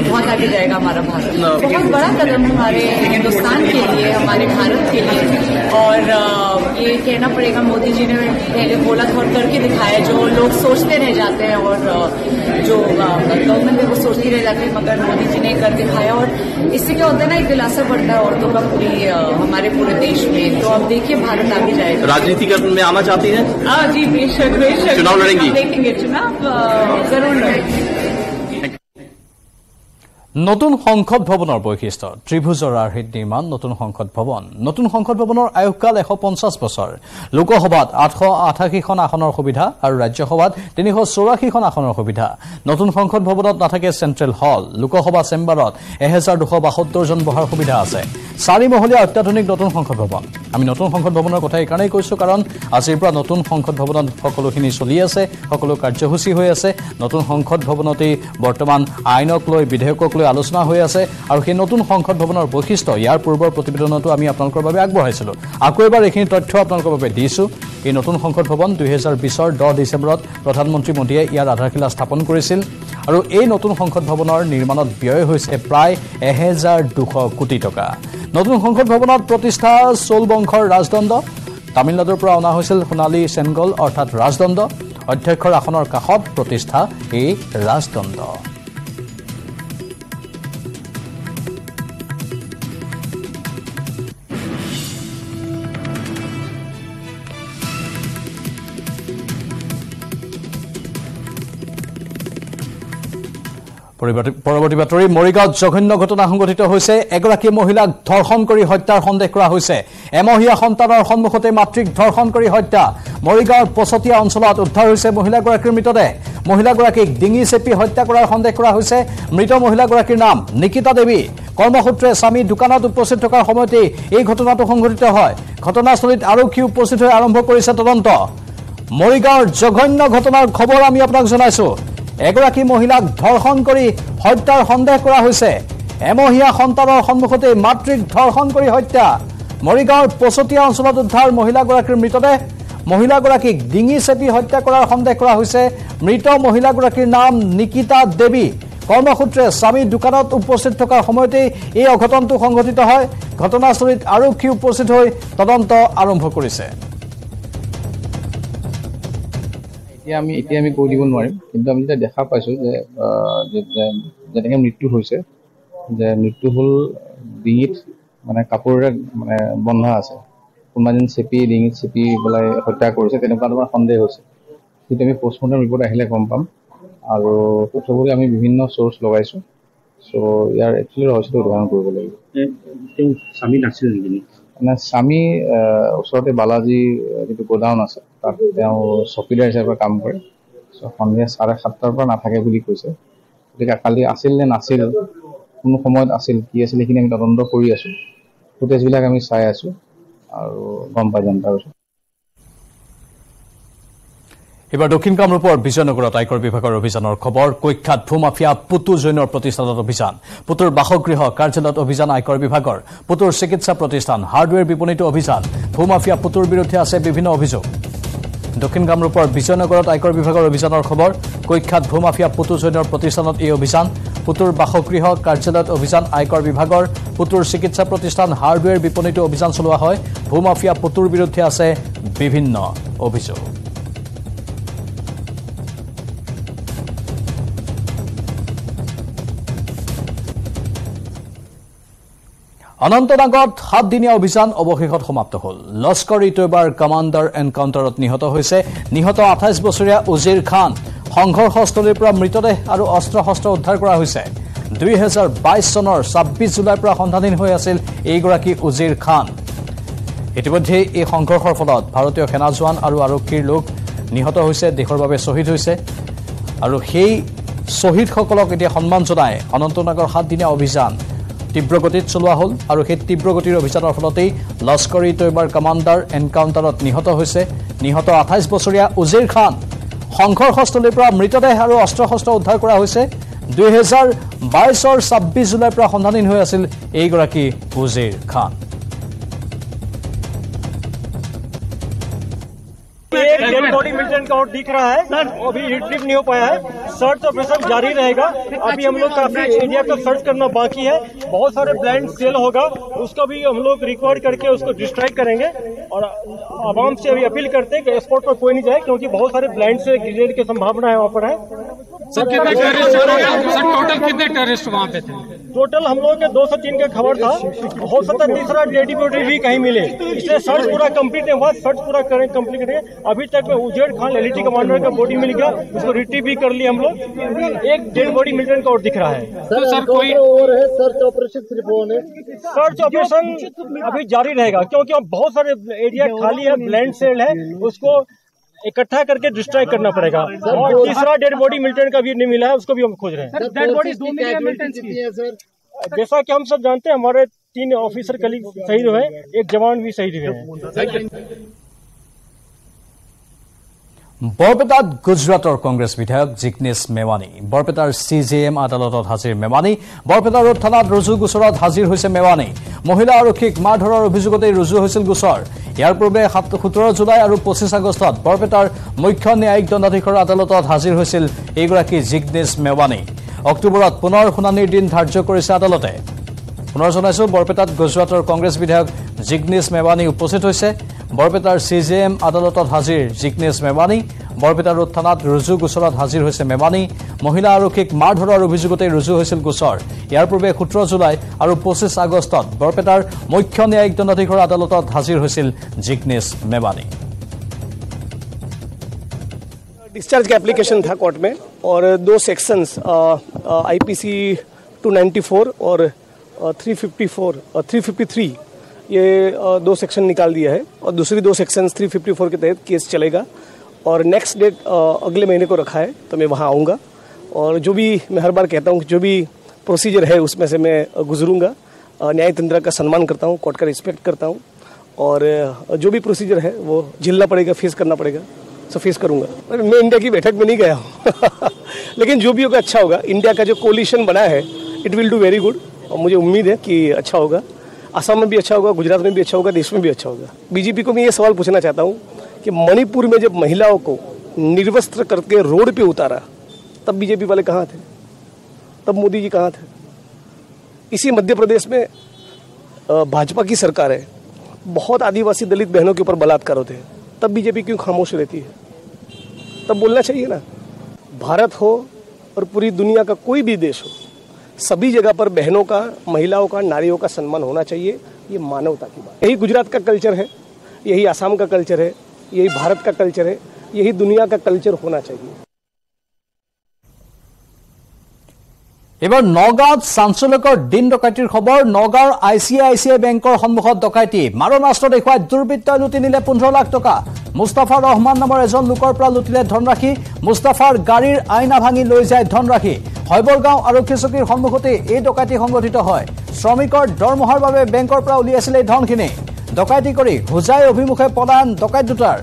बहुत आगे जाएगा हमारा भारत. बहुत बड़ा कदम हमारे हिंदुस्तान के लिए, हमारे भारत के लिए. और ये कहना पड़ेगा, मोदी जी ने पहले बोला था और करके दिखाया. जो लोग सोचते रह जाते हैं और जो गवर्नमेंट है वो सोचती रह जाती है, मगर मोदी जी ने कर दिखाया. और इससे क्या होता है ना, एक दिलासा बढ़ता है औरतों का पूरी हमारे पूरे देश में. तो अब देखिए भारत आगे जाएगा. राजनीति में आना चाहती हैं? हाँ जी, बेशक बेशक. चुनाव लड़ेंगी? देखेंगे चुनाव, जरूर लड़ेंगे. নতুন সংসদ ভৱনৰ বৈশিষ্ট্য ত্ৰিভুজৰ আৰ্হিত নিৰ্মাণ নতুন সংসদ ভৱন. নতুন সংসদ ভৱনৰ আয়ুসকাল 150 বছৰ. লোকসভাত 888খন আসনৰ সুবিধা আৰু ৰাজ্যসভাত 384খন আসনৰ সুবিধা. নতুন সংসদ ভৱনত নাথাকে চেণ্ট্ৰেল হল. লোকসভা চেম্বাৰত 1272 জন বহাৰ সুবিধা আছে. 4 মহলীয়া অত্যাধুনিক নতুন সংসদ ভৱন. আমি নতুন সংসদ ভৱনৰ কথা এইকাৰণেই কৈছো কাৰণ আজিৰ পৰা নতুন সংসদ ভৱনত সকলোখিনি চলি আছে, সকলো কাৰ্যসূচী হৈ আছে. নতুন সংসদ ভৱনতেই বৰ্তমান আইনক লৈ বিধেয়কক লৈ আলোচনা হৈ আছে আৰু সেই নতুন সংসদ ভৱনৰ বৈশিষ্ট্য ইয়াৰ পূৰ্বৰ প্ৰতিবেদনতো আমি আপোনালোকৰ বাবে আগবঢ়াইছিলো. আকৌ এবাৰ এইখিনি তথ্য আপোনালোকৰ বাবে দিছো. এই নতুন সংসদ ভৱন 2020ৰ 10 ডিচেম্বৰত প্ৰধানমন্ত্ৰী মোদীয়ে ইয়াৰ আধাৰশিলা স্থাপন কৰিছিল আৰু এই নতুন সংসদ ভৱনৰ নিৰ্মাণত ব্যয় হৈছে প্ৰায় 1200 কোটি টকা. নতুন সংসদ ভৱনত প্ৰতিষ্ঠা চোল বংশৰ ৰাজদণ্ড. তামিলনাডুৰ পৰা অনা হৈছিল সোণালী চেংগল অৰ্থাৎ ৰাজদণ্ড. অধ্যক্ষৰ আসনৰ কাষত প্ৰতিষ্ঠা এই ৰাজদণ্ড. পৰৱৰ্তী বাতৰি মৰিগাঁৱত জঘন্য ঘটনা সংঘটিত হৈছে. এগৰাকী মহিলাক ধৰ্ষণ কৰি হত্যাৰ সন্দেহ কৰা হৈছে. এমহীয়া সন্তানৰ সন্মুখতে মাতৃক ধৰ্ষণ কৰি হত্যা. মৰিগাঁৱৰ পছতীয়া অঞ্চলত উদ্ধাৰ হৈছে মহিলাগৰাকীৰ মৃতদেহ. মহিলাগৰাকীক ডিঙি চেপি হত্যা কৰাৰ সন্দেহ কৰা হৈছে. মৃত মহিলাগৰাকীৰ নাম নিকিতা দেৱী. কৰ্মসূত্ৰে স্বামী দোকানত উপস্থিত থকাৰ সময়তে এই ঘটনাটো সংঘটিত হয়. ঘটনাস্থলীত আৰক্ষী উপস্থিত হৈ আৰম্ভ কৰিছে তদন্ত. মৰিগাঁৱৰ জঘন্য ঘটনাৰ খবৰ আমি আপোনাক জনাইছো. এগৰাকী মহিলাক ধৰ্ষণ কৰি হত্যাৰ সন্দেহ কৰা হৈছে. এমহীয়া সন্তানৰ সন্মুখতে মাতৃক ধৰ্ষণ কৰি হত্যা. মৰিগাঁৱৰ পছতীয়া অঞ্চলত উদ্ধাৰ মহিলাগৰাকীৰ মৃতদেহ. মহিলাগৰাকীক ডিঙি চেপি হত্যা কৰাৰ সন্দেহ কৰা হৈছে. মৃত মহিলাগৰাকীৰ নাম নিকিতা দেৱী. কৰ্মসূত্ৰে স্বামী দোকানত উপস্থিত থকাৰ সময়তে এই অঘটনটো সংঘটিত হয়. ঘটনাস্থলীত আৰক্ষী উপস্থিত হৈ তদন্ত আৰম্ভ কৰিছে. এতিয়া আমি কৈ দিব নোৱাৰিম, কিন্তু আমি যেতিয়া দেখা পাইছোঁ যে যেনেকৈ মৃত্যু হৈছে, যে মৃত্যু হ'ল ডিঙিত মানে কাপোৰেৰে মানে বন্ধা আছে. কোনোবা যেন ডিঙিত চেপি পেলাই হত্যা কৰিছে, তেনেকুৱা ধৰণৰ সন্দেহ হৈছে. কিন্তু আমি পষ্টমৰ্টেম ৰিপৰ্ট আহিলে গম পাম. আৰু তথ্যবোৰ আমি বিভিন্ন চ'ৰ্চ লগাইছোঁ. চ' ইয়াৰ একচুৱেলি ৰহস্যটো উদ্ঘাটন কৰিব লাগিব. স্বামী নাছিল নেকি? মানে স্বামী ওচৰতে বালাজী যিটো গোডাউন আছে তাত তেওঁ চকীদাৰ হিচাপে কাম কৰে. সন্ধিয়া 7:30 পৰা নাথাকে বুলি কৈছে. গতিকে কালি আছিল নে নাছিল, কোনো সময়ত আছিল, কি আছিল, সেইখিনি আমি তদন্ত কৰি আছোঁ. ফুটেজবিলাক আমি চাই আছোঁ আৰু গম পাই যাম তাৰপিছত. এবাৰ দক্ষিণ কামৰূপৰ বিজয়নগৰত আয়কৰ বিভাগৰ অভিযানৰ খবৰ. কুখ্যাত ভূমাফিয়া পুতু জৈনৰ প্ৰতিষ্ঠানত অভিযান. পুতুৰ বাসগৃহ কাৰ্যালয়ত অভিযান আয়কৰ বিভাগৰ. পুতুৰ চিকিৎসা প্ৰতিষ্ঠান হাৰ্ডৱেৰ বিপণীতো অভিযান. ভূমাফিয়া পুতুৰ বিৰুদ্ধে আছে বিভিন্ন অভিযোগ. দক্ষিণ কামৰূপৰ বিজয়নগৰত আয়কৰ বিভাগৰ অভিযানৰ খবৰ. কুখ্যাত ভূমাফিয়া পুতু জৈনৰ প্ৰতিষ্ঠানত এই অভিযান. পুতুৰ বাসগৃহ কাৰ্যালয়ত অভিযান আয়কৰ বিভাগৰ. পুতুৰ চিকিৎসা প্ৰতিষ্ঠান হাৰ্ডৱেৰ বিপণীতো অভিযান চলোৱা হয়. ভূমাফিয়া পুতুৰ বিৰুদ্ধে আছে বিভিন্ন অভিযোগ. অনন্তনাগত 7-দিনীয়া অভিযান অৱশেষত সমাপ্ত হ'ল. লস্কৰ ই তৈবাৰ কমাণ্ডাৰ এনকাউণ্টাৰত নিহত হৈছে. নিহত 28 বছৰীয়া উজিৰ খান. সংঘৰ্ষস্থলীৰ পৰা মৃতদেহ আৰু অস্ত্ৰ শস্ত্ৰ উদ্ধাৰ কৰা হৈছে. 2022 চনৰ 26 জুলাইৰ পৰা সন্ধানহীন হৈ আছিল এইগৰাকী উজিৰ খান. ইতিমধ্যে এই সংঘৰ্ষৰ ফলত ভাৰতীয় সেনা জোৱান আৰু আৰক্ষীৰ লোক নিহত হৈছে, দেশৰ বাবে শ্বহীদ হৈছে আৰু সেই শ্বহীদসকলক এতিয়া সন্মান জনাই অনন্তনাগৰ 7 দিনীয়া অভিযান তীব্ৰ গতিত চলোৱা হ'ল আৰু সেই তীব্ৰ গতিৰ অভিযানৰ ফলতেই লস্কৰী তৈবাৰ কমাণ্ডাৰ এনকাউণ্টাৰত নিহত হৈছে। নিহত 28 বছৰীয়া উজেৰ খান। সংঘৰ্ষস্থলীৰ পৰা মৃতদেহ আৰু অস্ত্ৰ শস্ত্ৰ উদ্ধাৰ কৰা হৈছে। 2022 26 জুলাইৰ পৰা সন্ধানহীন হৈ আছিল এইগৰাকী উজেৰ খান। एक डेड बॉडी मिलिटेंट का और दिख रहा है, अभी रिट्रीव नहीं हो पाया है। सर्च ऑपरेशन जारी रहेगा। अभी हम लोग काफी एरिया को सर्च करना बाकी है। बहुत सारे ब्लाइंड सेल होगा, उसका भी हम लोग रिकॉर्ड करके उसको डिस्ट्रैक्ट करेंगे और आवाम से अभी अपील करते हैं कि स्पॉट पर कोई नहीं जाए, क्योंकि बहुत सारे ब्लाइंड से ग्रेनेड की संभावना है वहाँ पर है। सर कितने टेररिस्ट टोटल कितने टेररिस्ट वहाँ पे थे? टोटल हम लोग के 203 का खबर था। हो सकता है तीसरा डेड बॉडी भी कहीं मिले, इसलिए सर्च पूरा कंप्लीट नहीं हुआ। सर्च पूरा कंप्लीट करेंगे। अभी तक में उजेड़ खान एलईटी कमांडर का बॉडी मिल गया, उसको रिट्रीव भी कर लिया हम लोग। एक डेड बॉडी मिलिटेंट का और दिख रहा है। सर कोई और है सर्च ऑपरेशन सिर्फ है? सर्च ऑपरेशन अभी जारी रहेगा, क्योंकि अब बहुत सारे एरिया खाली है, ब्लाइंड सेल है, उसको इकट्ठा करके डिस्ट्रैक्ट करना पड़ेगा। और तीसरा डेड बॉडी मिलिटेंट का भी नहीं मिला है, उसको भी हम खोज रहे हैं। डेड बॉडी 2 मिलियन मिलिटेंट की है सर। जैसा कि हम सब जानते हैं, हमारे 3 ऑफिसर कलीग शहीद हुए, एक जवान भी शहीद हुए हैं। বৰপেটাত গুজৰাটৰ কংগ্ৰেছ বিধায়ক জিগ্নেশ মেৱানী। বৰপেটাৰ CJM আদালতত হাজিৰ মেৱানী। বৰপেটা ৰোড থানাত ৰুজু গোচৰত হাজিৰ হৈছে মেৱানী। মহিলা আৰক্ষীক মাৰধৰৰ অভিযোগতে ৰুজু হৈছিল গোচৰ। ইয়াৰ পূৰ্বে 17 জুলাই আৰু 25 আগষ্টত বৰপেটাৰ মুখ্য ন্যায়িক দণ্ডাধীশৰ আদালতত হাজিৰ হৈছিল এইগৰাকী জিগ্নেশ মেৱানী। অক্টোবৰত পুনৰ শুনানিৰ দিন ধাৰ্য কৰিছে আদালতে। পুনৰ জনাইছো, বৰপেটাত গুজৰাটৰ কংগ্ৰেছ বিধায়ক জিগ্নেশ মেৱানী উপস্থিত হৈছে। বৰপেটাৰ CJM আদালতত হাজিৰ জিগ্নেশ মেৱানী। বৰপেটা ৰোড থানাত ৰুজু গোচৰত হাজিৰ হৈছে মেৱানী। মহিলা আৰক্ষীক মাৰধৰৰ অভিযোগতে ৰুজু হৈছিল গোচৰ। ইয়াৰ পূৰ্বে 17 জুলাই আৰু 25 আগষ্টত বৰপেটাৰ মুখ্য ন্যায়িক দণ্ডাধীশৰ আদালতত হাজিৰ হৈছিল জিগ্নেশ মেৱানী। डिस्चार्ज का एप्लीकेशन था कोर्ट में और 2 सेक्शंस IPC 294 और 354 और 353 ये 2 सेक्शन निकाल दिया है और दूसरी 2 सेक्शंस 354 के तहत केस चलेगा और नेक्स्ट डेट अगले महीने को रखा है, तो मैं वहाँ आऊँगा और जो भी मैं हर बार कहता हूँ कि जो भी प्रोसीजर है उसमें से मैं गुजरूँगा। न्यायतंत्र का सम्मान करता हूँ, कोर्ट का रिस्पेक्ट करता हूँ और जो भी प्रोसीजर है वो झेलना पड़ेगा, फेस करना पड़ेगा, सो फेस करूँगा। मैं इंडिया की बैठक में नहीं गया हूँ लेकिन जो भी होगा अच्छा होगा। इंडिया का जो कोलिशन बना है it will do very good और मुझे उम्मीद है कि अच्छा होगा। असम में भी अच्छा होगा, गुजरात में भी अच्छा होगा, देश में भी अच्छा होगा। बीजेपी को मैं ये सवाल पूछना चाहता हूँ कि मणिपुर में जब महिलाओं को निर्वस्त्र करके रोड पे उतारा तब बीजेपी वाले कहाँ थे? तब मोदी जी कहाँ थे? इसी मध्य प्रदेश में भाजपा की सरकार है, बहुत आदिवासी दलित बहनों के ऊपर बलात्कार होते हैं, तब बीजेपी क्यों खामोश रहती है? तब बोलना चाहिए ना। भारत हो और पूरी दुनिया का कोई भी देश हो, सभी जगह पर बहनों का, महिलाओं का, नारियों का सम्मान होना चाहिए। ये मानवता की बात। यही गुजरात का कल्चर है, यही आसाम का कल्चर है, यही भारत का कल्चर है, यही दुनिया का कल्चर होना चाहिए। এবাৰ নগাঁৱত চাঞ্চল্যকৰ দিন ডকাইতিৰ খবৰ। নগাঁৱৰ ICICI বেংকৰ সন্মুখত ডকাইতি। মাৰণাস্ত্ৰ দেখুৱাই দুৰ্বৃত্তই লুটি নিলে 15 লাখ টকা। মুস্তাফা ৰহমান নামৰ এজন লোকৰ পৰা লুটিলে ধনৰাশি। মুস্তাফাৰ গাড়ীৰ আইনা ভাঙি লৈ যায় ধনৰাশি। হৈবৰগাঁও আৰক্ষী চকীৰ সন্মুখতে এই ডকাইতি সংঘটিত হয়। শ্ৰমিকৰ দৰমহাৰ বাবে বেংকৰ পৰা উলিয়াইছিল এই ধনখিনি। ডকাইতি কৰি হোজাই অভিমুখে পলায়ন ডকাইত দুটাৰ।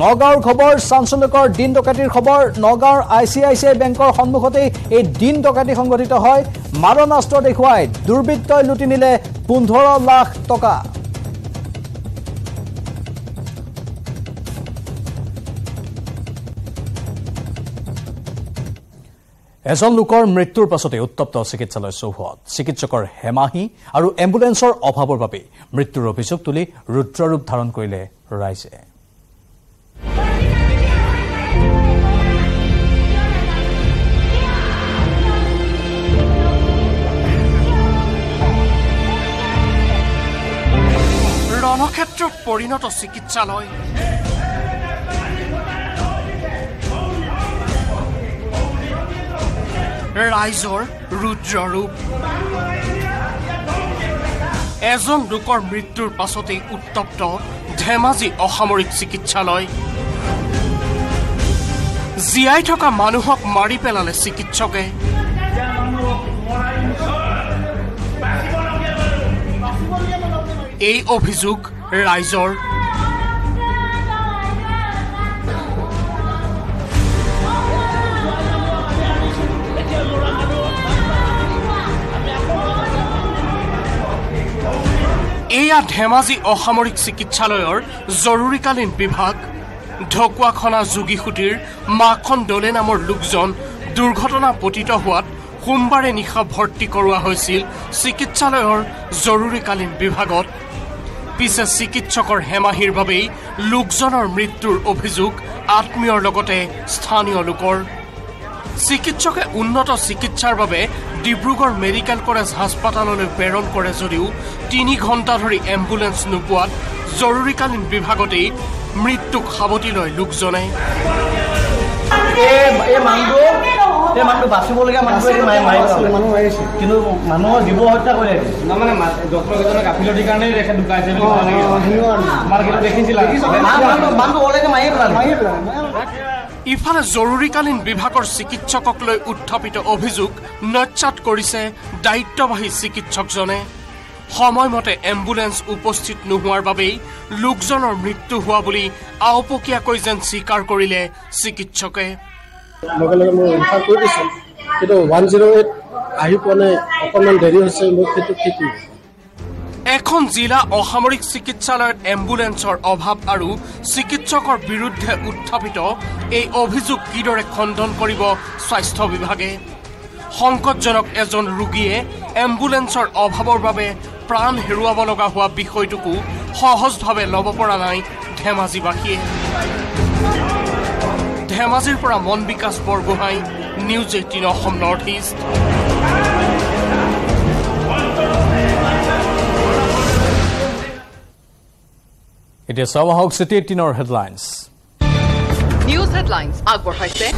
নগাঁৱৰ খবৰ, চাঞ্চল্যকৰ দিন ডকাইতিৰ খবৰ। নগাঁৱৰ ICICI বেংকৰ সন্মুখতে এই দিন ডকাইতি সংঘটিত হয়। মাৰণাস্ত্ৰ দেখুৱাই দুৰ্বৃত্তই লুটি নিলে 15 লাখ টকা। এজন লোকৰ মৃত্যুৰ পাছতে উত্তপ্ত চিকিৎসালয় চৌহদ। চিকিৎসকৰ হেমাহি আৰু এম্বুলেন্সৰ অভাৱৰ বাবে মৃত্যুৰ অভিযোগ তুলি ৰুদ্ৰৰূপ ধাৰণ কৰিলে ৰাইজে। ৰণক্ষেত্ৰত পৰিণত চিকিৎসালয়। ৰাইজৰ ৰুদ্ৰৰূপ। এজন লোকৰ মৃত্যুৰ পাছতেই উত্তপ্ত ধেমাজি অসামৰিক চিকিৎসালয় জীয়াই থকা মানুহক মাৰি পেলালে চিকিৎসকে এই অভিযোগ ৰাইজৰ এয়া ধেমাজি অসামৰিক চিকিৎসালয়ৰ জৰুৰীকালীন বিভাগ ঢকুৱাখনা যোগীসুতিৰ মাখন দলে নামৰ লোকজন দুৰ্ঘটনা পতিত হোৱাত সোমবাৰে নিশা ভৰ্তি কৰোৱা হৈছিল চিকিৎসালয়ৰ জৰুৰীকালীন বিভাগত পিছে চিকিৎসকৰ হেমাহিৰ বাবেই লোকজনৰ মৃত্যুৰ অভিযোগ আত্মীয়ৰ লগতে স্থানীয় লোকৰ চিকিৎসকে উন্নত চিকিৎসাৰ বাবে ডিব্ৰুগড় মেডিকেল কলেজ হাস্পাতাললৈ প্ৰেৰণ কৰে যদিও 3 ঘণ্টা ধৰি এম্বুলেন্স নোপোৱাত জৰুৰীকালীন বিভাগতেই মৃত্যুক সাৱটি লয় লোকজনে মানুহ বাচিবলগীয়া কিন্তু মানুহৰ জীৱ হত্যা কৰে মানে ডক্টৰ কেইজনে গাফিলতিৰ কাৰণে ৰেখে ঢুকাইছে দেখিছিল ইফালে জৰুৰীকালীন বিভাগৰ চিকিৎসকক লৈ উত্থাপিত অভিযোগ নচ্চাত কৰিছে দায়িত্ববাহী চিকিৎসকজনে সময়মতে এম্বুলেন্স উপস্থিত নোহোৱাৰ বাবেই লোকজনৰ মৃত্যু হোৱা বুলি আওপকীয়াকৈ যেন স্বীকাৰ কৰিলে চিকিৎসকে লগে লগে মই ৰেফাৰ কৰি দিছোঁ কিন্তু 108 আহি পোৱা নাই অকণমান দেৰি হৈছে মই সেইটো ঠিক এখন জিলা অসামৰিক চিকিৎসালয়ত এম্বুলেন্সৰ অভাৱ আৰু চিকিৎসকৰ বিৰুদ্ধে উত্থাপিত এই অভিযোগ কিদৰে খণ্ডন কৰিব স্বাস্থ্য বিভাগে সংকটজনক এজন ৰোগীয়ে এম্বুলেন্সৰ অভাৱৰ বাবে প্ৰাণ হেৰুৱাব লগা হোৱা বিষয়টোকো সহজভাৱে ল'ব পৰা নাই ধেমাজিবাসীয়ে ধেমাজিৰ পৰা Mon Bikash Borgohain news 18 Assam north east এতিয়া চাওঁ আহক চিটি 18 হেডলাইন্স নিউজ হেডলাইন্স আগবঢ়াইছে